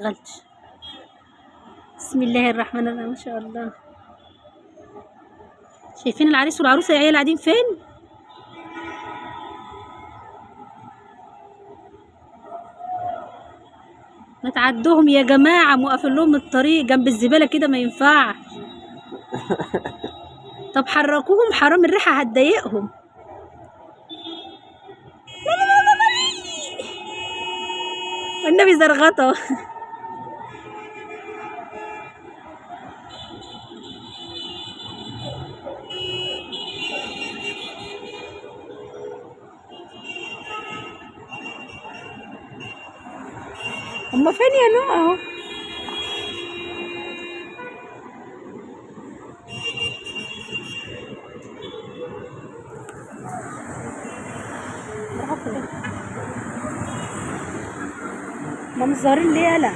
غلط. بسم الله الرحمن الرحيم، ما شاء الله. شايفين العريس والعروسة يا عيال قاعدين فين؟ ما تعدوهم يا جماعة، موقفين لهم الطريق جنب الزبالة كده، ما ينفعش. طب حركوهم، حرام الريحة هتضايقهم. والنبي زرغطة. هما فين يا نوع اهو؟ ما مش ظاهرين ليه يالا؟